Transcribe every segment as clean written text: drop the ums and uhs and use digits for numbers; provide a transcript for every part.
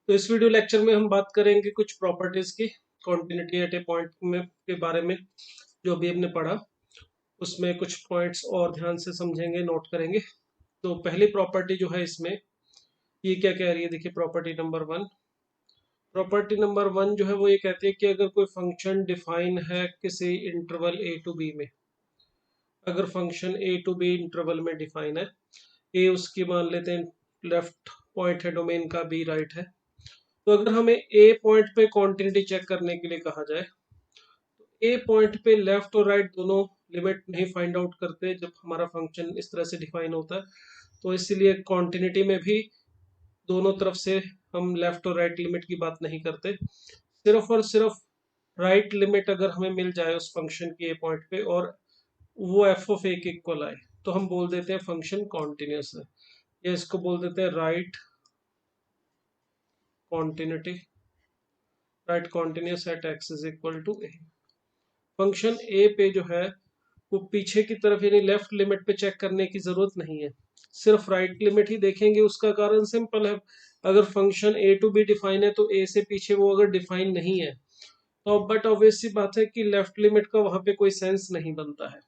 तो इस video lecture में हम बात करेंगे कुछ प्रॉपर्टीज की कॉन्टिन्यूटी एट ए पॉइंट में के बारे में, जो अभी हमने पढ़ा। उसमें कुछ पॉइंट्स और ध्यान से समझेंगे, नोट करेंगे। तो पहली प्रॉपर्टी जो है इसमें, ये क्या कह रही है, देखिए property number one. Property number one जो है वो ये कहती है कि अगर कोई फंक्शन डिफाइन है किसी इंटरवल ए टू बी में, अगर function A to B interval में डिफाइन है, ए उसकी मान लेते हैं लेफ्ट पॉइंट है डोमेन का, बी राइट है। तो अगर हमें ए पॉइंट पे कॉन्टिन्यूटी चेक करने के लिए कहा जाए, तो ए पॉइंट पे लेफ्ट और राइट दोनों लिमिट नहीं फाइंड आउट करते जब हमारा फंक्शन इस तरह से डिफाइन होता है। तो इसीलिए कॉन्टिन्यूटी में भी दोनों तरफ से हम लेफ्ट और राइट लिमिट की बात नहीं करते। सिर्फ और सिर्फ राइट लिमिट अगर हमें मिल जाए उस फंक्शन की ए पॉइंट पे और वो एफ ऑफ ए के इक्वल आए, तो हम बोल देते हैं फंक्शन कॉन्टिन्यूस है, या इसको बोल देते हैं right continuity, right continuous at x is equal to a. Function a पे जो है वो पीछे की तरफ यानी लेफ्ट लिमिट पे चेक करने की जरूरत नहीं है, सिर्फ राइट लिमिट ही देखेंगे। उसका कारण सिंपल है, अगर function A to B define है तो ए से पीछे वो अगर डिफाइन नहीं है तो बट ऑब्वियस सी बात है कि लेफ्ट लिमिट का वहां पे कोई सेंस नहीं बनता है।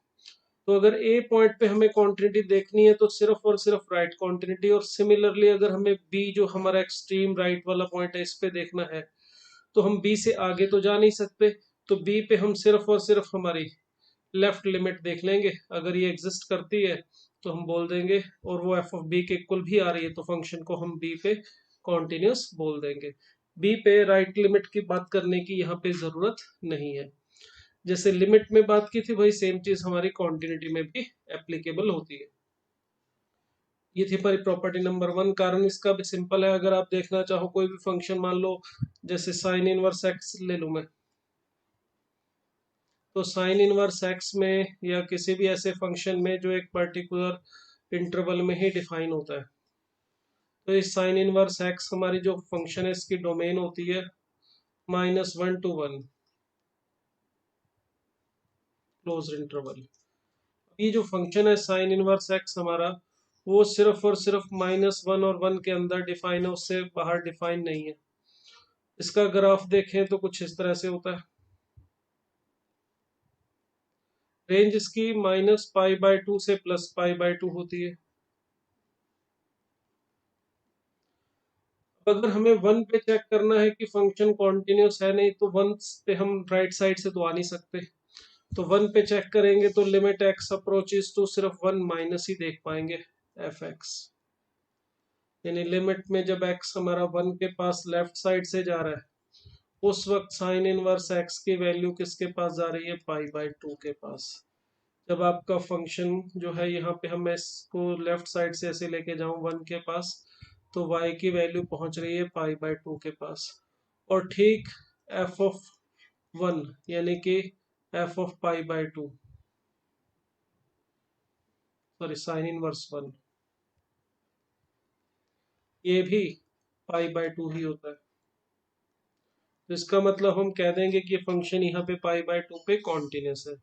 तो अगर ए पॉइंट पे हमें कॉन्टिन्यूटी देखनी है तो सिर्फ और सिर्फ राइट कॉन्टिन्यूटी, और सिमिलरली अगर हमें बी जो हमारा एक्सट्रीम राइट वाला पॉइंट है इस पे देखना है, तो हम बी से आगे तो जा नहीं सकते। तो बी पे हम सिर्फ और सिर्फ हमारी लेफ्ट लिमिट देख लेंगे, अगर ये एग्जिस्ट करती है तो हम बोल देंगे, और वो एफ ऑफ बी के इक्वल भी आ रही है तो फंक्शन को हम बी पे कॉन्टिन्यूस बोल देंगे। बी पे राइट लिमिट की बात करने की यहाँ पे जरूरत नहीं है। जैसे लिमिट में बात की थी वही सेम चीज हमारी कॉन्टिन्यूटी में भी एप्लीकेबल होती है। ये थी हमारी प्रॉपर्टी नंबर वन। कारण इसका भी सिंपल है, अगर आप देखना चाहो कोई भी फंक्शन, मान लो जैसे साइन इनवर्स एक्स ले लूं मैं, तो साइन इनवर्स एक्स में या किसी भी ऐसे फंक्शन में जो एक पर्टिकुलर इंटरवल में ही डिफाइन होता है, तो इस साइन इनवर्स एक्स हमारी जो फंक्शन है इसकी डोमेन होती है -1 to 1 क्लोज इंटरवल। ये जो फंक्शन है साइन इनवर्स एक्स हमारा, वो सिर्फ और सिर्फ -1 और 1 के अंदर डिफाइन है, उससे बाहर डिफाइन नहीं है। इसका ग्राफ देखें तो कुछ इस तरह से होता है। रेंज इसकी -π/2 से +π/2 होती है। अगर हमें 1 पे चेक करना है कि फंक्शन कॉन्टिन्यूस है नहीं, तो 1 पे हम राइट साइड से तो आ नहीं सकते। तो 1 पे चेक करेंगे तो लिमिट एक्स अप्रोचेस टू सिर्फ 1 माइनस ही देख पाएंगे एफ एक्स, यानी लिमिट में जब एक्स हमारा 1 के पास लेफ्ट साइड से जा रहा है, उस वक्त साइन इनवर्स एक्स की वैल्यू किसके पास जा रही है, π/2 के पास। जब आपका फंक्शन जो है यहाँ पे हम इसको लेफ्ट साइड से ऐसे लेके जाऊं 1 के पास, तो y की वैल्यू पहुंच रही है π/2 के पास। और ठीक एफ ऑफ 1 यानी कि f of π/2, sorry sine inverse 1, ये भी π/2 ही होता है। तो इसका मतलब हम कह देंगे कि ये फंक्शन यहाँ पे π/2 पे कॉन्टिन्यूस है।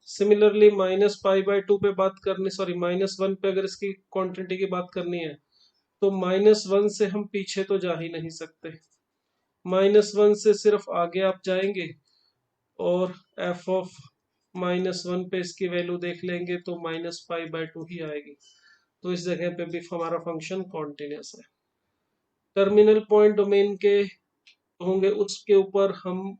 सिमिलरली -π/2 पे बात करनी, सॉरी -1 पे अगर इसकी क्वांटिटी की बात करनी है, तो -1 से हम पीछे तो जा ही नहीं सकते। -1 से सिर्फ आगे आप जाएंगे और एफ ऑफ -1 पे इसकी वैल्यू देख लेंगे तो -π/2 ही आएगी। तो इस जगह पे भी हमारा फंक्शन कॉन्टिन्यूस है। टर्मिनल पॉइंट डोमेन के होंगे उसके ऊपर हम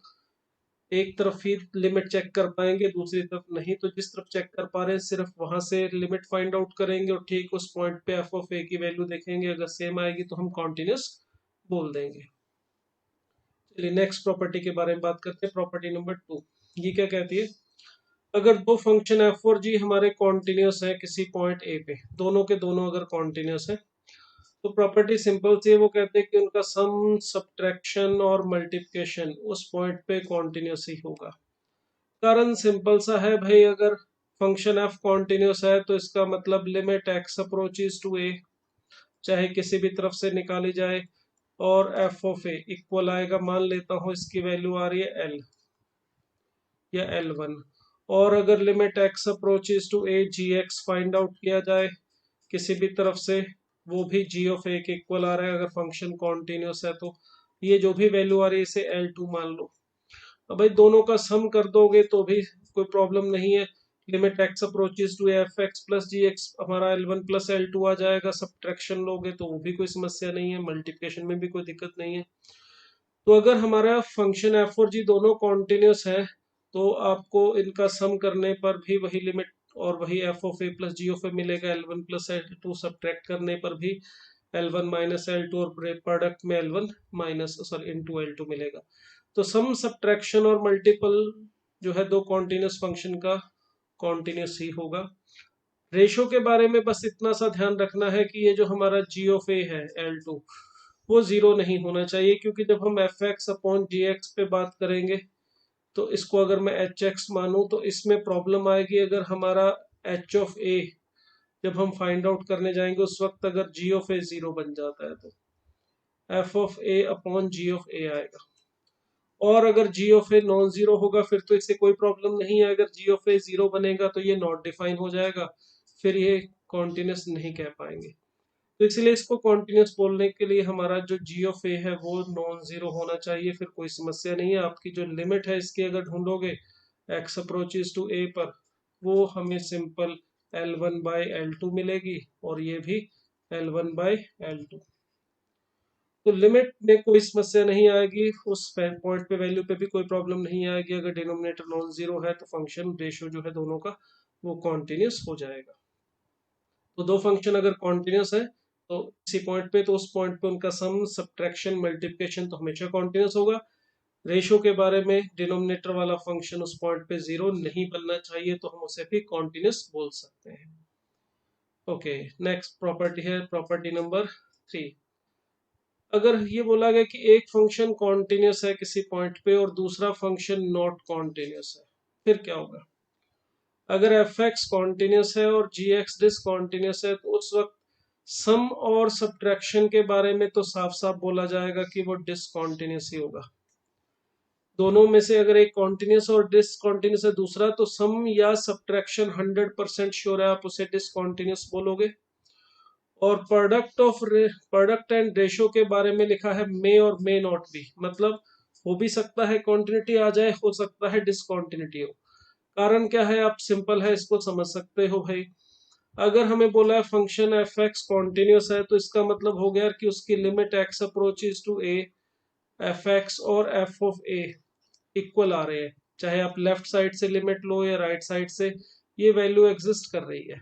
एक तरफ ही लिमिट चेक कर पाएंगे, दूसरी तरफ नहीं। तो जिस तरफ चेक कर पा रहे हैं सिर्फ वहां से लिमिट फाइंड आउट करेंगे और ठीक उस पॉइंट पे एफ ऑफ ए की वैल्यू देखेंगे, अगर सेम आएगी तो हम कॉन्टिन्यूस बोल देंगे। चलिए नेक्स्ट प्रॉपर्टी के बारे में बात करते हैं, प्रॉपर्टी नंबर 2। ये क्या कहती है, अगर दो फंक्शन एफ और जी हमारे कॉन्टिन्यूस है किसी पॉइंट ए पे, दोनों के दोनों अगर कॉन्टिन्यूस है, तो प्रॉपर्टी सिंपल सी है, वो कहते हैं कि उनका सम सब्ट्रैक्शन और मल्टीप्लिकेशन उस पॉइंट पे कॉन्टिन्यूस ही होगा। कारण सिंपल सा है भाई, अगर फंक्शन एफ कॉन्टिन्यूस है तो इसका मतलब लिमिट एक्स अप्रोचेस टू ए चाहे किसी भी तरफ से निकाली जाए, और एफ ऑफ ए इक्वल आएगा, मान लेता हूँ इसकी वैल्यू आ रही है एल या L1। और अगर limit x approaches to A ji x find out किया जाए किसी भी तरफ से, वो भी जी ऑफ ए के इक्वल आ रहा है अगर फंक्शन कॉन्टिन्यूस है तो। ये जो भी वैल्यू आ रही है इसे L2 मान लो। अब भाई दोनों का सम कर दोगे तो भी कोई प्रॉब्लम नहीं है। Limit x approaches to F x plus ji X हमारा L1 प्लस L2 आ जाएगा। सब्ट्रैक्शन लोगे तो वो भी कोई समस्या नहीं है, मल्टीप्लिकेशन में भी कोई दिक्कत नहीं है। तो अगर हमारा फंक्शन एफ और जी दोनों कॉन्टिन्यूस है तो आपको इनका सम करने पर भी वही लिमिट और वही f of a plus g of a मिलेगा। L1 प्लस L2 सब्ट्रैक्ट करने पर भी L1 माइनस L2 और प्रोडक्ट में L1 minus sorry into L2 मिलेगा। तो सम सब्ट्रैक्शन और मल्टीपल जो है दो कॉन्टिन्यूस फंक्शन का कॉन्टिन्यूस ही होगा। रेशो के बारे में बस इतना सा ध्यान रखना है कि ये जो हमारा जी ऑफ ए है L2 वो जीरो नहीं होना चाहिए, क्योंकि जब हम एफ एक्स अपॉन जी एक्स पे बात करेंगे तो इसको अगर मैं एच एक्स मानूं तो इसमें प्रॉब्लम आएगी। अगर हमारा एच ऑफ ए जब हम फाइंड आउट करने जाएंगे उस वक्त अगर जी ऑफ ए जीरो बन जाता है तो f of a upon g of a आएगा। और अगर g of a non zero होगा फिर तो इससे कोई प्रॉब्लम नहीं है। अगर जी ऑफ ए जीरो बनेगा तो ये नॉट डिफाइन हो जाएगा, फिर ये कॉन्टिन्यूस नहीं कह पाएंगे। तो इसलिए इसको कॉन्टिन्यूस बोलने के लिए हमारा जो जी ऑफ ए है वो नॉन जीरो होना चाहिए, फिर कोई समस्या नहीं है। आपकी जो लिमिट है इसकी अगर ढूंढोगे एक्स अप्रोचेस टू ए पर, वो हमें सिंपल L1 बाई L2 मिलेगी और ये भी L1 बाई L2। तो लिमिट में कोई समस्या नहीं आएगी, उस पॉइंट पे वैल्यू पे भी कोई प्रॉब्लम नहीं आएगी। अगर डिनोमिनेटर नॉन जीरो है तो फंक्शन रेशियो जो है दोनों का वो कॉन्टिन्यूस हो जाएगा। तो दो फंक्शन अगर कॉन्टिन्यूस है तो इसी पॉइंट पे, तो उस पॉइंट पे उनका सम सब्ट्रैक्शन मल्टीप्लिकेशन तो हमेशा कॉन्टिन्यूस होगा। रेशियो के बारे में डिनोमिनेटर वाला फंक्शन उस पॉइंट पे जीरो नहीं बनना चाहिए, तो हम उसे भी कॉन्टिन्यूस बोल सकते हैं। ओके, नेक्स्ट प्रॉपर्टी है प्रॉपर्टी नंबर 3। अगर ये बोला गया कि एक फंक्शन कॉन्टिन्यूस है किसी पॉइंट पे और दूसरा फंक्शन नॉट कॉन्टिन्यूस है, फिर क्या होगा? अगर एफ एक्स कॉन्टिन्यूस है और जी एक्स डिसकॉन्टिन्यूस है तो उस वक्त सम और सब्ट्रैक्शन के बारे में तो साफ साफ बोला जाएगा कि वो डिसकॉन्टिन्यूस ही होगा। दोनों में से अगर एक कॉन्टिन्यूस और डिसकॉन्टिन्यूस है दूसरा, तो सम या सब्ट्रैक्शन 100% श्योर है आप उसे डिसकॉन्टिन्यूस बोलोगे। और प्रोडक्ट एंड रेशो के बारे में लिखा है मे और मे नॉट बी, मतलब हो भी सकता है कॉन्टिन्यूटी आ जाए, हो सकता है डिसकॉन्टिन्यूटी हो। कारण क्या है आप सिंपल है इसको समझ सकते हो भाई। अगर हमें बोला है फंक्शन एफ एक्स कॉन्टिन्यूस है तो इसका मतलब हो गया कि उसकी limit x approaches to A, F X और एफ ऑफ ए इक्वल आ रहे हैं, चाहे आप लेफ्ट साइड से लिमिट लो या राइट साइड से, ये वैल्यू एग्जिस्ट कर रही है।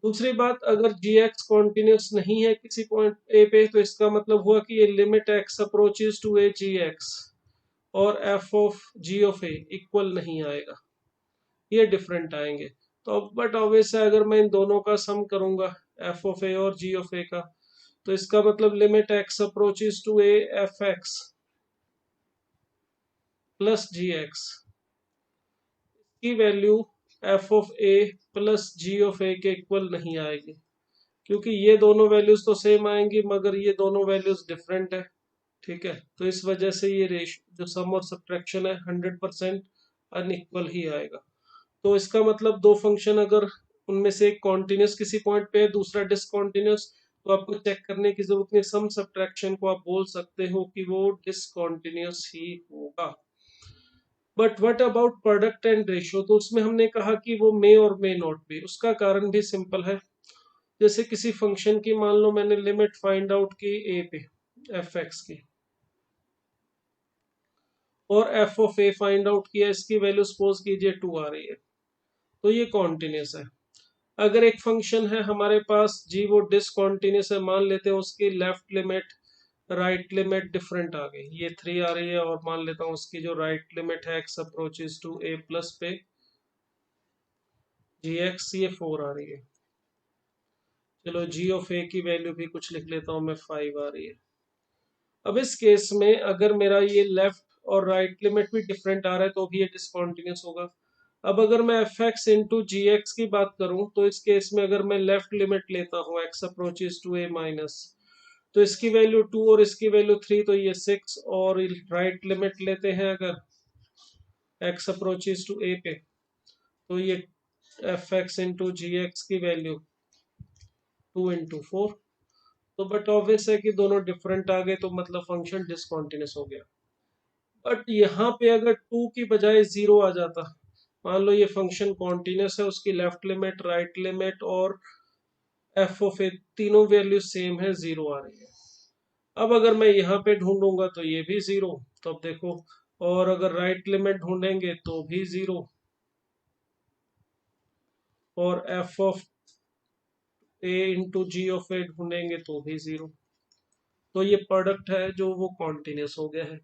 दूसरी बात, अगर जी एक्स कॉन्टिन्यूस नहीं है किसी पॉइंट ए पे तो इसका मतलब हुआ कि ये limit x approaches to A ji x और F of g of A equal नहीं आएगा, ये डिफरेंट आएंगे। तो बट ऑब्वियस है अगर मैं इन दोनों का सम करूंगा एफ ऑफ ए और जी ऑफ ए का, तो इसका मतलब limit x approaches to A F x plus ji x की value f of a plus g of a के इक्वल नहीं आएगी, क्योंकि ये दोनों वैल्यूज तो सेम आएंगी मगर ये दोनों वैल्यूज डिफरेंट है। ठीक है, तो इस वजह से ये रेशियो जो सम और सब्ट्रैक्शन है 100% अनइक्वल ही आएगा। तो इसका मतलब दो फंक्शन अगर उनमें से एक कॉन्टिन्यूस किसी पॉइंट पे है दूसरा डिसकॉन्टिन्यूस, तो आपको चेक करने की जरूरत नहीं, सम सब्ट्रैक्शन को आप बोल सकते हो कि वो डिसकॉन्टिन्यूस ही होगा। But what about product and ratio, तो उसमें हमने कहा कि वो मे और मे नॉट बी। उसका कारण भी सिंपल है, जैसे किसी फंक्शन की मान लो मैंने लिमिट फाइंड आउट की ए पे एफ एक्स की, और F of A find out किया, इसकी वैल्यू सपोज कीजिए 2 आ रही है, तो ये कॉन्टिन्यूस है। अगर एक फंक्शन है हमारे पास जी वो डिसकॉन्टिन्यूस है, मान लेते हैं उसकी left limit right limit different आ गई, ये 3 आ रही है, और मान लेता हूँ उसकी जो राइट लिमिट है X approaches to A plus पे जी एक्स ये 4 आ रही है। चलो जी ऑफ ए की वैल्यू भी कुछ लिख लेता हूँ मैं, 5 आ रही है। अब इस केस में अगर मेरा ये लेफ्ट और राइट लिमिट भी डिफरेंट आ रहा है तो भी ये डिसकॉन्टिन्यूस होगा। अब अगर मैं एफ एक्स इंटू जी एक्स की बात करूं तो इस केस में अगर मैं लेफ्ट लिमिट लेता हूं X approaches to A minus, तो इसकी वैल्यू 2 और इसकी वैल्यू 3, तो ये 6, और राइट लिमिट लेते हैं अगर एक्स अप्रोचेस टू ए पे, तो ये एफ एक्स इंटू जी एक्स की वैल्यू 2 इंटू 4, तो बट ऑब्वियस है कि दोनों डिफरेंट आ गए, तो मतलब फंक्शन डिसकंटिन्यूअस हो गया। बट यहाँ पे अगर टू की बजाय जीरो आ जाता, मान लो ये फंक्शन कॉन्टिन्यूस है, उसकी लेफ्ट लिमिट, राइट लिमिट और एफ ऑफ ए तीनों वैल्यू सेम है, जीरो आ रही है। अब अगर मैं यहाँ पे ढूंढूंगा तो ये भी जीरो, तो अब देखो, और अगर राइट लिमिट ढूंढेंगे तो भी जीरो, और F of a into g of a ढूंढेंगे तो भी जीरो। तो ये प्रोडक्ट है जो वो कॉन्टिन्यूस हो गया है।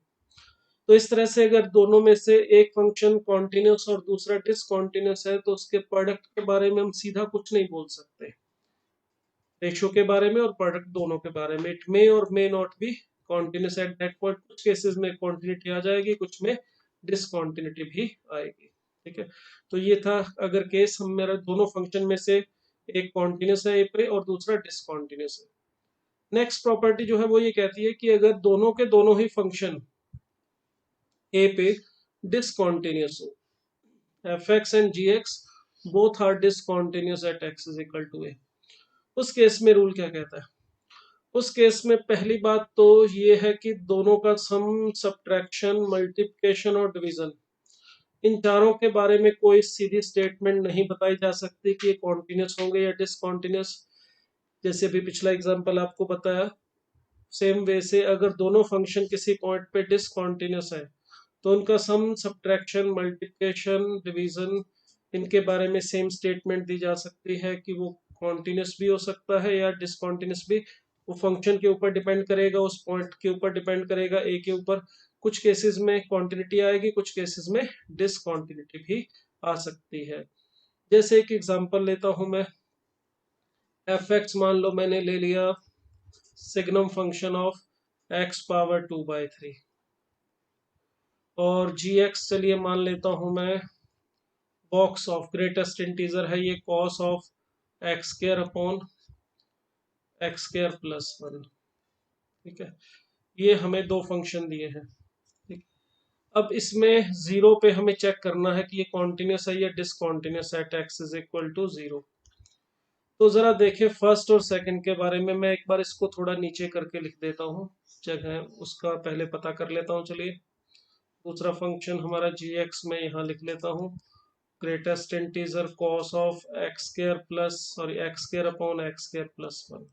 तो इस तरह से अगर दोनों में से एक फंक्शन कॉन्टिन्यूस और दूसरा डिसकॉन्टिन्यूस है, तो उसके प्रोडक्ट के बारे में हम सीधा कुछ नहीं बोल सकते, रेशियो के बारे में और प्रोडक्ट दोनों के बारे में। इट मे और may not be continuous at that point, कुछ केसेस में कॉन्टिन्यूटी आ जाएगी, कुछ में डिसकॉन्टिन्यूटी भी आएगी। ठीक है, तो ये था अगर केस हम मेरा दोनों फंक्शन में से एक कॉन्टिन्यूस है ए पे और दूसरा डिसकॉन्टिन्यूस है। नेक्स्ट प्रॉपर्टी जो है वो ये कहती है कि अगर दोनों के दोनों ही फंक्शन ए पे डिसकॉन्टिन्यूस हो, f x and g x both are discontinuous at x is equal to a, उस केस में रूल क्या कहता है? उस केस में पहली बात तो ये है कि दोनों का सम, सब्ट्रैक्शन, मल्टीप्लिकेशन और डिवीजन, इन चारों के बारे में कोई सीधी स्टेटमेंट नहीं बताई जा सकती कि ये कॉन्टिन्यूस होंगे या डिसकॉन्टिन्यूस। जैसे अभी पिछला एग्जांपल आपको बताया, सेम वे से अगर दोनों फंक्शन किसी पॉइंट पे डिसकॉन्टिन्यूस है, तो उनका सम, सब्ट्रैक्शन, मल्टीप्लिकेशन, डिवीजन, इनके बारे में सेम स्टेटमेंट दी जा सकती है कि वो कॉन्टिन्यूस भी हो सकता है या डिसकॉन्टिन्यूस भी। वो फंक्शन के ऊपर डिपेंड करेगा, उस पॉइंट के ऊपर डिपेंड करेगा, ए के ऊपर। कुछ केसेस में कॉन्टिन्यूटी आएगी, कुछ केसेस में डिसकॉन्टिन्यूटी भी आ सकती है। जैसे एक एग्जांपल लेता हूं मैं, एफ एक्स मान लो मैंने ले लिया signum function of x power 2/3, और जी एक्स चलिए मान लेता हूं मैं बॉक्स ऑफ ग्रेटेस्ट इंटीजर है ये cos of x square upon x square plus 1। ठीक है, ये हमें दो फंक्शन दिए हैं। ठीक, अब इसमें जीरो पे हमें चेक करना है कि ये कॉन्टिन्यूस है या discontinuous at x is equal to zero. तो जरा देखें फर्स्ट और सेकंड के बारे में, मैं एक बार इसको थोड़ा नीचे करके लिख देता हूँ, जगह उसका पहले पता कर लेता हूँ। चलिए, दूसरा फंक्शन हमारा जी एक्स में यहाँ लिख लेता हूँ, greatest integer cos of x square plus, sorry x square upon x square plus 1।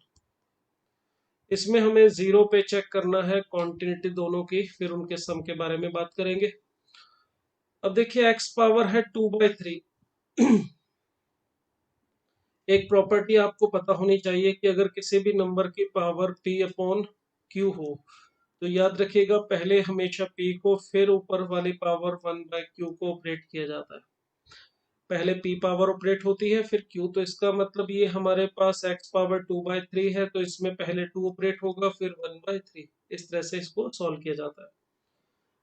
इसमें हमें जीरो पे चेक करना है कॉन्टिन्यूटी दोनों की, फिर उनके सम के बारे में बात करेंगे। अब देखिए एक्स पावर है 2/3। एक प्रॉपर्टी आपको पता होनी चाहिए कि अगर किसी भी नंबर की पावर p अपॉन क्यू हो, तो याद रखिएगा पहले हमेशा p को फिर ऊपर वाली पावर 1/q को ऑपरेट किया जाता है। पहले p पावर ऑपरेट होती है फिर q, तो इसका मतलब ये हमारे पास x पावर 2/3 है, तो इसमें पहले 2 ऑपरेट होगा फिर 1/3। इस तरह से इसको सॉल्व किया जाता है।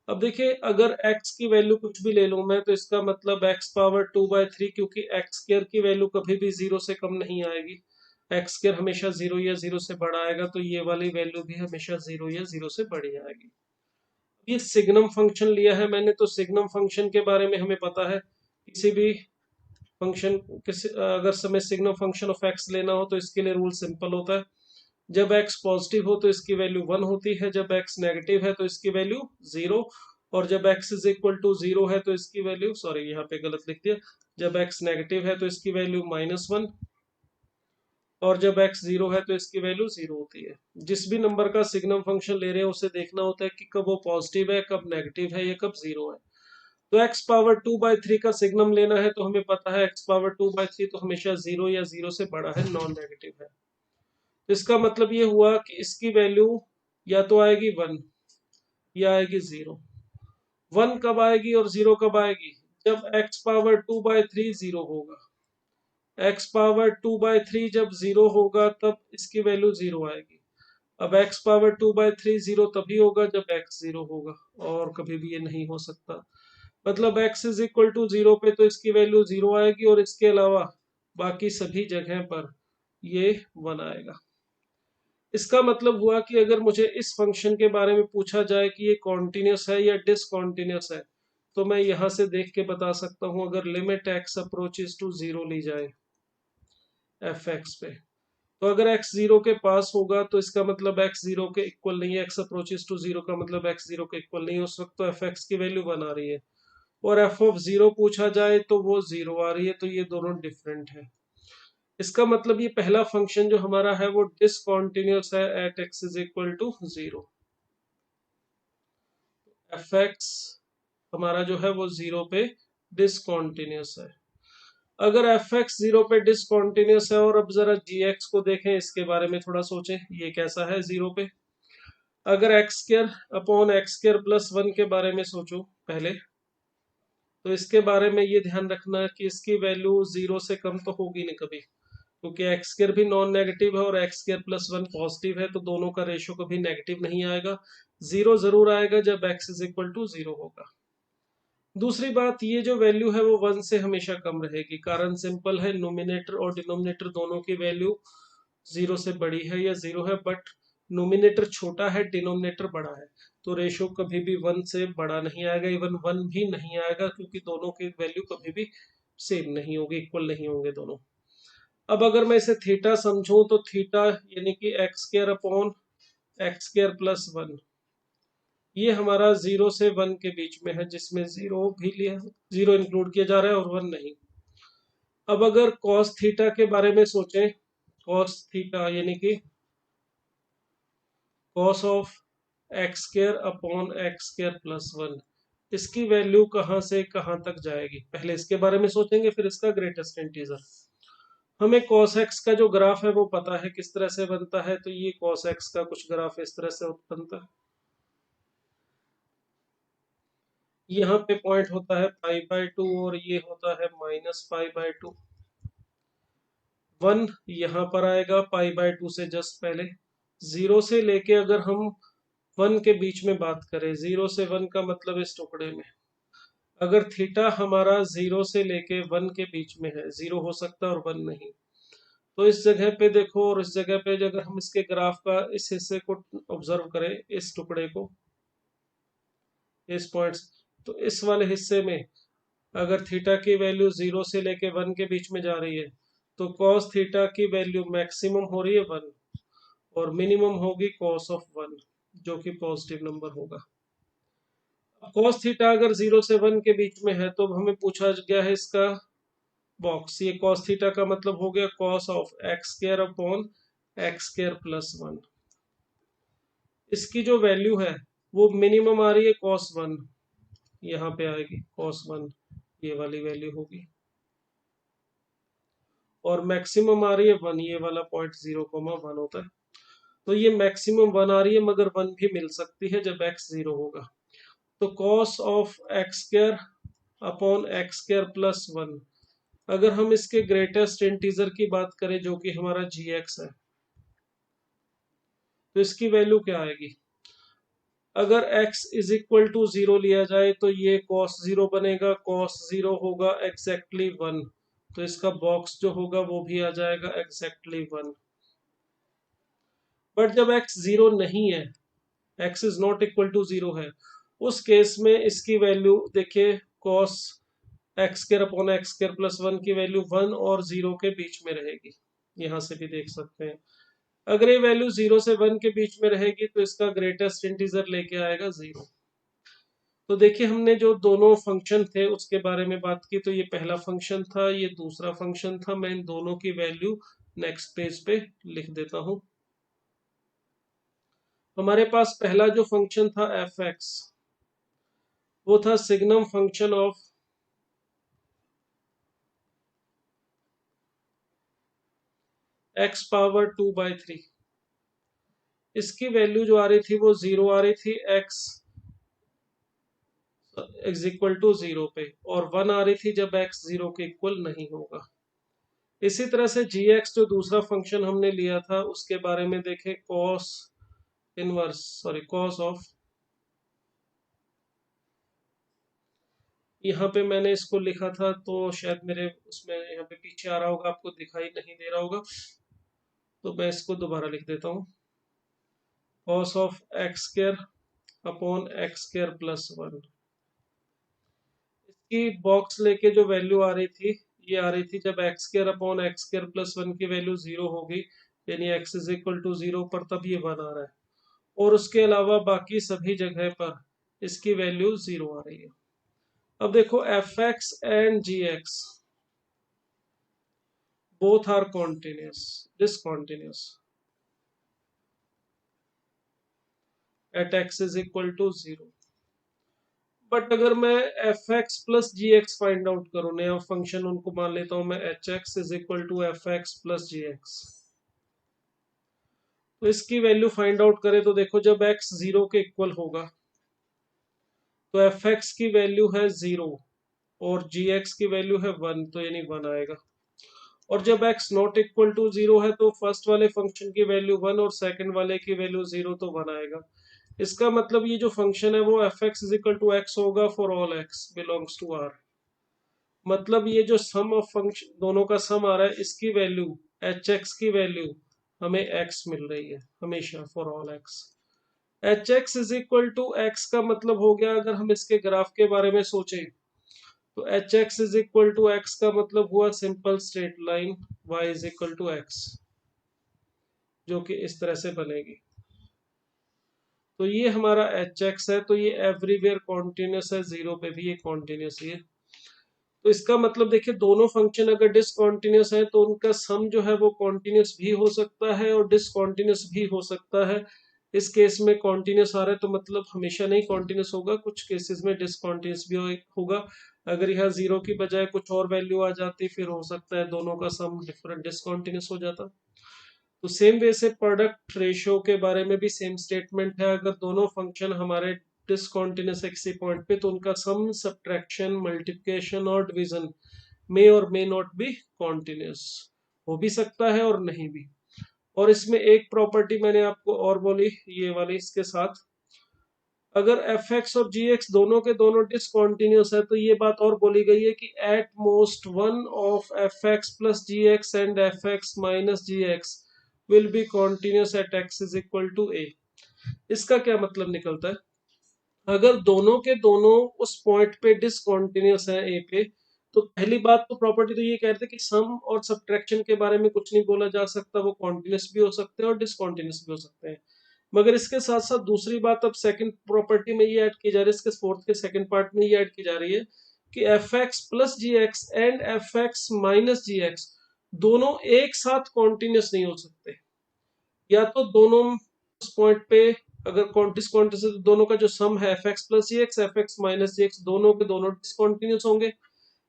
अब देखिए अगर x की वैल्यू कुछ भी ले लूं मैं, तो इसका मतलब x पावर 2/3, क्योंकि x स्क्वायर की वैल्यू कभी भी जीरो से कम नहीं आएगी, एक्स स्क्वायर हमेशा जीरो या जीरो से बड़ा आएगा, तो ये वाली वैल्यू भी हमेशा जीरो या जीरो से बड़ी आएगी। ये सिग्नम फंक्शन लिया है मैंने, तो सिग्नम फंक्शन के बारे में हमें पता है, किसी भी फंक्शन, किसी अगर समय सिग्नम फंक्शन ऑफ एक्स लेना हो तो इसके लिए रूल सिंपल होता है, जब x पॉजिटिव हो तो इसकी वैल्यू 1 होती है, जब x नेगेटिव है तो इसकी वैल्यू 0, और जब x इज इक्वल टू 0 है तो इसकी वैल्यू, सॉरी यहाँ पे गलत लिख दिया, जब x नेगेटिव है तो इसकी वैल्यू -1, और जब x 0 है तो इसकी वैल्यू 0 होती है। जिस भी नंबर का सिग्नम फंक्शन ले रहे हैं उसे देखना होता है कि कब वो पॉजिटिव है, कब नेगेटिव है, या कब 0 है। तो x पावर 2/3 का सिग्नम लेना है तो हमें पता है x पावर 2/3 तो हमेशा 0 या 0 से बड़ा है, नॉन नेगेटिव है। तो इसका मतलब ये हुआ कि इसकी वैल्यू या तो आएगी 1 या आएगी 0। 1 कब आएगी और 0 कब आएगी? जब x पावर 2/3 0 होगा। x पावर 2/3 जब 0 होगा तब इसकी वैल्यू 0 आएगी। अब x पावर 2/3 0 तभी होगा जब x 0 होगा, और कभी भी ये नहीं हो सकता। मतलब x इज इक्वल टू 0 पे तो इसकी वैल्यू 0 आएगी, और इसके अलावा बाकी सभी जगह पर ये 1 आएगा। इसका मतलब हुआ कि अगर मुझे इस फंक्शन के बारे में पूछा जाए कि ये कॉन्टिन्यूस है या डिसकॉन्टिन्यूस है, तो मैं यहां से देख के बता सकता हूं, अगर लिमिट x अप्रोचेस टू 0 ली जाए एफ एक्स पे, तो अगर x जीरो के पास होगा तो इसका मतलब x जीरो के इक्वल नहीं है, x अप्रोचेस टू जीरो का मतलब x जीरो के इक्वल नहीं है, उस वक्त तो fx की वैल्यू 1 आ रही है। और f ऑफ जीरो पूछा जाए तो वो 0 आ रही है, तो ये दोनों डिफरेंट है। इसका मतलब ये पहला फंक्शन जो हमारा है वो डिसकंटिन्यूअस है at x is equal to 0। fx हमारा जो है वो 0 पे डिसकंटिन्यूअस है। अगर fx 0 पे डिसकंटिन्यूअस है, और अब जरा gx को देखें, इसके बारे में थोड़ा सोचें, ये कैसा है 0 पे। अगर x square upon X square plus 1 के बारे में सोचो पहले, तो इसके बारे में ये ध्यान रखना कि इसकी वैल्यू 0 से कम तो होगी नहीं कभी, क्योंकि एक्स स्क्र भी नॉन नेगेटिव है और एक्स स्क्र प्लस 1 पॉजिटिव है, तो दोनों का रेशियो कभी नेगेटिव नहीं आएगा। 0 जरूर आएगा जब x इज इक्वल टू 0 होगा। दूसरी बात, ये जो वैल्यू है वो 1 से हमेशा कम रहेगी, कारण सिंपल है, नोमिनेटर और डिनोमिनेटर दोनों की वैल्यू 0 से बड़ी है या 0 है, बट नोमिनेटर छोटा है, डिनोमिनेटर बड़ा है, तो रेशियो कभी भी 1 से बड़ा नहीं आएगा, इवन 1 भी नहीं आएगा, क्योंकि दोनों की वैल्यू कभी भी सेम नहीं होगी, इक्वल नहीं होंगे दोनों। अब अगर मैं इसे थीटा समझूं तो थीटा यानी कि x square upon x square plus 1, ये हमारा 0 से 1 के बीच में है, जिसमें 0 भी लिया, 0 इंक्लूड किया जा रहा है और 1 नहीं। अब अगर cos थीटा के बारे में सोचें, cos थीटा यानी कि cos of x square upon x square plus 1, इसकी वैल्यू कहाँ से कहाँ तक जाएगी, पहले इसके बारे में सोचेंगे फिर इसका ग्रेटेस्ट इंटीजर। हमें cos x का जो ग्राफ है वो पता है किस तरह से बनता है, तो ये cos x का कुछ ग्राफ इस तरह से बनता है। यहाँ पे पॉइंट होता है π/2 और ये होता है -π/2। 1 यहाँ पर आएगा π/2 से जस्ट पहले। 0 से लेके अगर हम 1 के बीच में बात करें, 0 से 1 का मतलब इस टुकड़े में, अगर थीटा हमारा 0 से लेके 1 के बीच में है, 0 हो सकता है और 1 नहीं, तो इस जगह पे देखो, और इस जगह पे अगर हम इसके ग्राफ का इस हिस्से को ऑब्जर्व करें, इस टुकड़े को, इस पॉइंट, तो इस वाले हिस्से में अगर थीटा की वैल्यू 0 से लेके 1 के बीच में जा रही है, तो cos थीटा की वैल्यू मैक्सिमम हो रही है 1 और मिनिमम होगी cos ऑफ 1, जो कि पॉजिटिव नंबर होगा। cos थीटा अगर 0 से 1 के बीच में है तो हमें पूछा गया है इसका बॉक्स, ये cos थीटा का मतलब हो गया cos of x square upon x square plus 1। इसकी जो वैल्यू है वो मिनिमम आ रही है cos 1, यहाँ पे आएगी cos 1, ये वाली वैल्यू होगी, और मैक्सिमम आ रही है 1, ये वाला पॉइंट 0,1 होता है, तो ये मैक्सिमम 1 आ रही है, मगर 1 भी मिल सकती है जब x 0 होगा। तो cos of x square upon x square plus 1, अगर हम इसके ग्रेटेस्ट इंटीजर की बात करें जो कि हमारा gx है, तो इसकी वैल्यू क्या आएगी। अगर x इज इक्वल टू 0 लिया जाए तो ये cos 0 बनेगा, cos 0 होगा एग्जैक्टली 1, तो इसका बॉक्स जो होगा वो भी आ जाएगा एग्जैक्टली 1। बट जब x 0 नहीं है, x is not equal to 0 है, उस केस में इसकी वैल्यू देखिए, cos X square upon X square plus 1 की वैल्यू 1 और 0 के बीच में रहेगी, यहां से भी देख सकते हैं। अगर ये वैल्यू 0 से 1 के बीच में रहेगी तो इसका ग्रेटेस्ट इंटीजर लेके आएगा 0। तो देखिए, हमने जो दोनों फंक्शन थे उसके बारे में बात की, तो ये पहला फंक्शन था, ये दूसरा फंक्शन था। मैं इन दोनों की वैल्यू नेक्स्ट पेज पे लिख देता हूं। हमारे पास पहला जो फंक्शन था एफ एक्स, वो था signum function of x power 2/3। इसकी वैल्यू जो आ रही थी वो 0 आ रही थी x इज इक्वल टू 0 पे, और 1 आ रही थी जब x 0 के इक्वल नहीं होगा। इसी तरह से gx जो दूसरा फंक्शन हमने लिया था उसके बारे में देखें, cos ऑफ, यहाँ पे मैंने इसको लिखा था तो शायद मेरे उसमें यहाँ पे पीछे आ रहा होगा, आपको दिखाई नहीं दे रहा होगा, तो मैं इसको दोबारा लिख देता हूँ। cos of x square upon X square plus 1, इसकी बॉक्स लेके जो वैल्यू आ रही थी, ये आ रही थी जब x square upon X square plus 1 की वैल्यू 0 होगी, यानी x इज इक्वल टू 0 पर तब ये 1 आ रहा है, और उसके अलावा बाकी सभी जगह पर इसकी वैल्यू 0 आ रही है। अब देखो f x and g x both are continuous discontinuous at x is equal to 0। But अगर मैं एफ एक्स प्लस जी एक्स फाइंड आउट करूं, नया फंक्शन उनको मान लेता हूं मैं h x is equal to F x plus ji x, तो इसकी वैल्यू फाइंड आउट करें तो देखो जब x 0 के इक्वल होगा तो एफ एक्स की वैल्यू है 0 और जी एक्स की वैल्यू है 1, तो यानी 1 आएगा। और जब x नॉट इक्वल टू 0 है तो फर्स्ट वाले फंक्शन की वैल्यू 1 और सेकंड वाले की वैल्यू 0, तो 1 आएगा। इसका मतलब ये जो फंक्शन है वो f x is equal to x होगा for all x belongs to R. मतलब ये जो सम ऑफ फंक्शन दोनों का सम आ रहा है, इसकी वैल्यू एच एक्स की वैल्यू हमें एक्स मिल रही है हमेशा for all x. H x is equal to x का मतलब हो गया, अगर हम इसके ग्राफ के बारे में सोचें तो h x is equal to x का मतलब हुआ simple straight line y is equal to x, जो कि इस तरह से बनेगी। तो ये हमारा एच एक्स है, तो ये एवरीवेयर कॉन्टिन्यूस है, 0 पे भी ये कॉन्टिन्यूस ही है। तो इसका मतलब देखिए दोनों फंक्शन अगर डिसकॉन्टिन्यूस है तो उनका सम जो है वो कॉन्टिन्यूस भी हो सकता है और डिसकॉन्टिन्यूस भी हो सकता है। इस केस में कॉन्टिन्यूस आ रहा है तो मतलब हमेशा नहीं कॉन्टिन्यूस होगा, कुछ केसेस में डिसकॉन्टिन्यूस भी होगा। अगर यहाँ 0 की बजाय कुछ और वैल्यू आ जाती फिर हो सकता है दोनों का सम डिफरेंट डिसकॉन्टिन्यूस हो जाता। तो सेम वे से प्रोडक्ट रेशियो के बारे में भी सेम स्टेटमेंट है, अगर दोनों फंक्शन हमारे डिसकॉन्टिन्यूस है किसी पॉइंट पे तो उनका सम सब्ट्रैक्शन मल्टीप्लिकेशन और डिवीजन मे और मे नॉट बी कॉन्टिन्यूस, हो भी सकता है और नहीं भी। और इसमें एक प्रॉपर्टी मैंने आपको और बोली ये वाली इसके साथ, अगर एफ एक्स और जी एक्स दोनों के दोनों डिसकॉन्टिन्यूस है तो ये बात और बोली गई है कि at most one of f x plus ji x and f x minus g x will be continuous at x is equal to a. इसका क्या मतलब निकलता है, अगर दोनों के दोनों उस पॉइंट पे डिसकॉन्टिन्यूस है ए पे, तो पहली बात तो प्रॉपर्टी तो ये कहते हैं कि सम और सब्ट्रैक्शन के बारे में कुछ नहीं बोला जा सकता, वो कॉन्टिन्यूस भी हो सकते हैं और डिसकॉन्टिन्यूस भी हो सकते हैं। मगर इसके साथ साथ दूसरी बात अब सेकंड प्रॉपर्टी में ये ऐड की जा रही है, इसके फोर्थ के सेकंड पार्ट में ये ऐड की जा रही है कि f x plus ji x and f x minus g x दोनों एक साथ कॉन्टिन्यूस नहीं हो सकते। या तो दोनों उस पॉइंट पे अगर डिसकॉन्टिन्यूस है तो दोनों का जो सम है एफ एक्स प्लस जी x F x minus g x दोनों के दोनों डिसकॉन्टिन्यूस होंगे,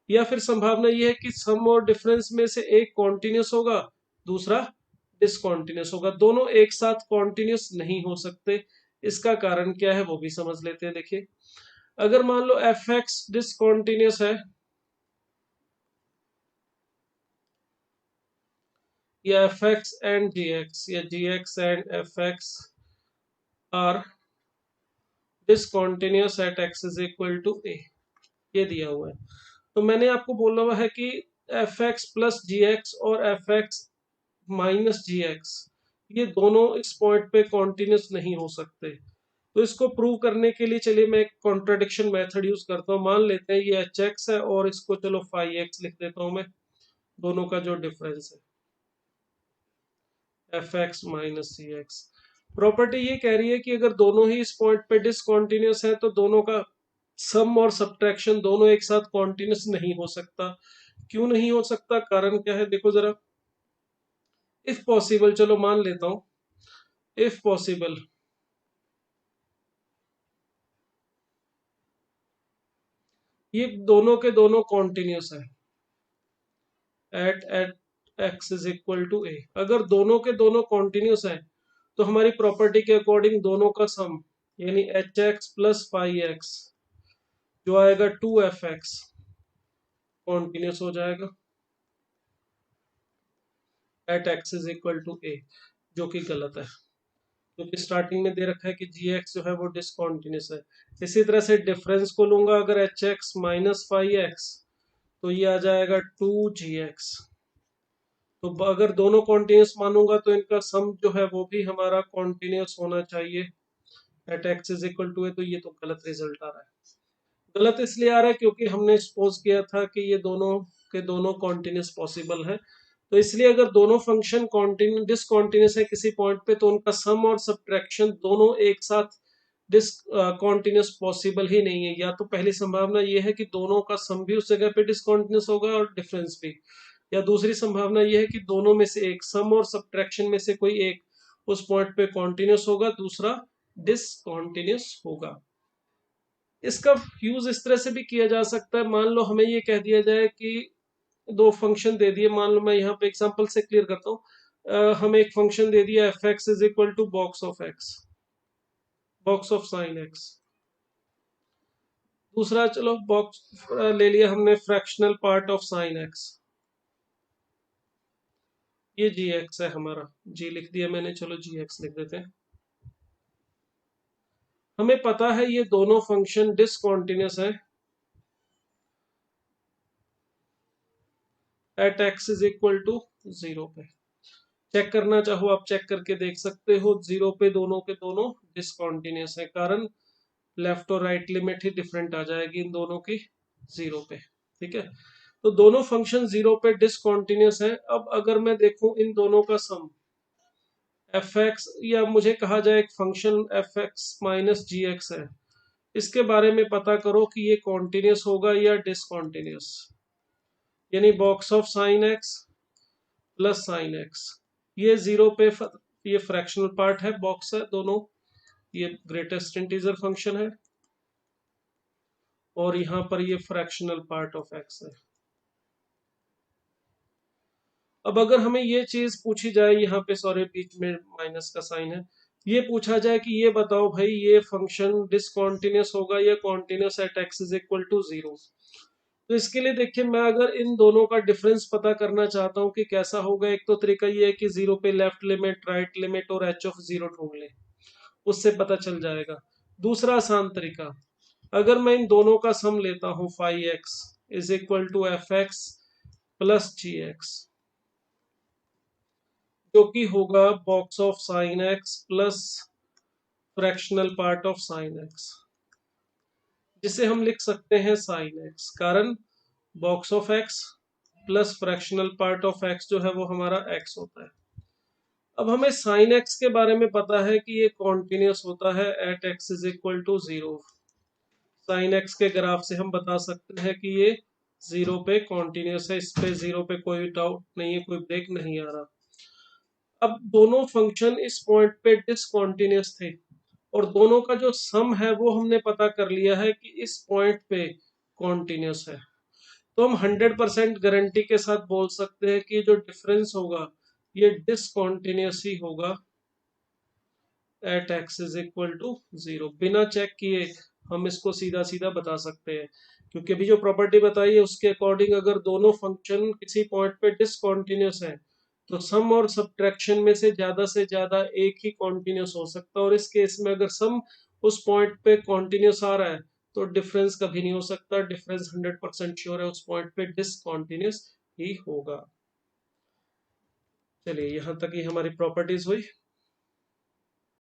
या फिर संभावना ये है कि सम और डिफरेंस में से एक कॉन्टिन्यूस होगा दूसरा डिसकॉन्टिन्यूस होगा, दोनों एक साथ कॉन्टिन्यूस नहीं हो सकते। इसका कारण क्या है वो भी समझ लेते हैं। देखिए अगर मान लो एफ एक्स डिसकॉन्टिन्यूस है या f x and g x या g x and f x are discontinuous at x is equal to a, ये दिया हुआ है। तो मैंने आपको बोला हुआ है कि एफ एक्स प्लस जी एक्स और F x minus g x ये दोनों इस पॉइंट पे कॉन्टिन्यूस नहीं हो सकते। तो इसको प्रूव करने के लिए चलिए मैं एक कॉन्ट्रडिक्शन मेथड यूज करता हूँ। मान लेते हैं ये एच एक्स है और इसको चलो फाइव एक्स लिख देता हूँ मैं, दोनों का जो डिफरेंस है एफ एक्स माइनस सी एक्स। प्रॉपर्टी ये कह रही है कि अगर दोनों ही इस पॉइंट पे डिसकॉन्टिन्यूस है तो दोनों का सम और सब्ट्रैक्शन दोनों एक साथ कॉन्टिन्यूस नहीं हो सकता। क्यों नहीं हो सकता, कारण क्या है देखो जरा। इफ पॉसिबल, चलो मान लेता हूं इफ पॉसिबल ये दोनों के दोनों कॉन्टिन्यूस है at at x is equal to a. अगर दोनों के दोनों कॉन्टिन्यूस है तो हमारी प्रॉपर्टी के अकॉर्डिंग दोनों का सम यानी h x plus five x जो आएगा टू एफ एक्स कॉन्टिन्यूस हो जाएगा at x is equal to a, जो कि गलत है क्योंकि स्टार्टिंग में दे रखा है कि जी एक्स जो है वो डिसकॉन्टिन्यूस है। इसी तरह से डिफरेंस को लूंगा, अगर H x minus five x तो ये आ जाएगा टू जी एक्स। तो अगर दोनों कॉन्टिन्यूस मानूंगा तो इनका सम जो है वो भी हमारा कॉन्टिन्यूस होना चाहिए at x is equal to है, तो ये तो गलत रिजल्ट आ रहा है। गलत इसलिए आ रहा है क्योंकि हमने सपोज किया था कि ये दोनों के दोनों कॉन्टिन्यूस पॉसिबल है। तो इसलिए अगर दोनों फंक्शन डिसकॉन्टिन्यूस है किसी पॉइंट पे, तो उनका सम और सब्ट्रैक्शन दोनों एक साथ डिसकॉन्टिन्यूस पॉसिबल ही नहीं है। या तो पहली संभावना ये है कि दोनों का सम भी उस जगह पे डिसकॉन्टिन्यूस होगा और डिफरेंस भी, या दूसरी संभावना ये है कि दोनों में से एक, सम और सब्ट्रैक्शन में से कोई एक उस पॉइंट पे कॉन्टिन्यूस होगा, दूसरा डिसकॉन्टिन्यूस होगा। इसका यूज इस तरह से भी किया जा सकता है, मान लो हमें ये कह दिया जाए कि दो फंक्शन दे दिए, मान लो मैं यहाँ पे एग्जांपल से क्लियर करता हूँ। हमें एक फंक्शन दे दिया f x is equal to box of sine x. दूसरा चलो बॉक्स ले लिया हमने fractional part of sine x, ये जी एक्स है हमारा, जी लिख दिया मैंने, चलो जी एक्स लिख देते हैं। हमें पता है ये दोनों फंक्शन डिसकॉन्टिन्यूस है at x is equal to 0 पे। चेक करना चाहो आप चेक करके देख सकते हो, 0 पे दोनों के दोनों डिसकॉन्टिन्यूस है, कारण लेफ्ट और राइट लिमिट ही डिफरेंट आ जाएगी इन दोनों की 0 पे। ठीक है, तो दोनों फंक्शन 0 पे डिसकॉन्टिन्यूस है। अब अगर मैं देखूं इन दोनों का सम एफ एक्स, या मुझे कहा जाए एक function F x minus g x है, इसके बारे में पता करो कि ये कॉन्टिन्यूस होगा या डिसकॉन्टिन्यूस। यानी box of sine x plus sign x, ये 0 पे ये फ्रैक्शनल पार्ट है, बॉक्स है दोनों, ये ग्रेटेस्ट इंटीजर फंक्शन है, और यहां पर ये फ्रैक्शनल पार्ट ऑफ एक्स है। अब अगर हमें ये चीज पूछी जाए, यहाँ पे सॉरी बीच में माइनस का साइन है, ये पूछा जाए कि ये बताओ भाई ये फंक्शन डिसकॉन्टिन्यूस होगा या continuous at x is equal to 0। तो इसके लिए देखिए, मैं अगर इन दोनों का डिफरेंस पता करना चाहता हूँ कि कैसा होगा, एक तो तरीका ये है कि 0 पे लेफ्ट लिमिट, राइट लिमिट और एच ऑफ 0 ढूंढ ले, उससे पता चल जाएगा। दूसरा आसान तरीका, अगर मैं इन दोनों का सम लेता हूं, five x is equal to F x plus ji x, जो कि होगा box of sine x plus fractional part of sine x, जिसे हम लिख सकते हैं साइन एक्स, कारण box of x plus fractional part of x जो है वो हमारा एक्स होता है। अब हमें साइन एक्स के बारे में पता है कि ये कॉन्टिन्यूस होता है at x is equal to 0। Sine x के ग्राफ से हम बता सकते हैं कि ये 0 पे कॉन्टिन्यूस है, इस पे 0 पे कोई डाउट नहीं है, कोई ब्रेक नहीं आ रहा। अब दोनों फंक्शन इस पॉइंट पे डिसकॉन्टिन्यूस थे, और दोनों का जो सम है वो हमने पता कर लिया है कि इस पॉइंट पे कॉन्टिन्यूस है। तो हम 100% गारंटी के साथ बोल सकते हैं कि जो डिफरेंस होगा ये डिसकॉन्टिन्यूस ही होगा at x is equal to 0। बिना चेक किए हम इसको सीधा सीधा बता सकते हैं, क्योंकि अभी जो प्रॉपर्टी बताई है उसके अकॉर्डिंग अगर दोनों फंक्शन किसी पॉइंट पे डिसकॉन्टिन्यूस है, तो सम और सब्ट्रैक्शन में से ज्यादा एक ही कॉन्टिन्यूस हो सकता है, और इस केस में अगर सम उस पॉइंट पे कॉन्टिन्यूस आ रहा है तो डिफरेंस कभी नहीं हो सकता, डिफरेंस 100% श्योर है, उस पॉइंट पे डिसकॉन्टिन्यूस ही होगा। चलिए यहाँ तक ही हमारी प्रॉपर्टीज हुई।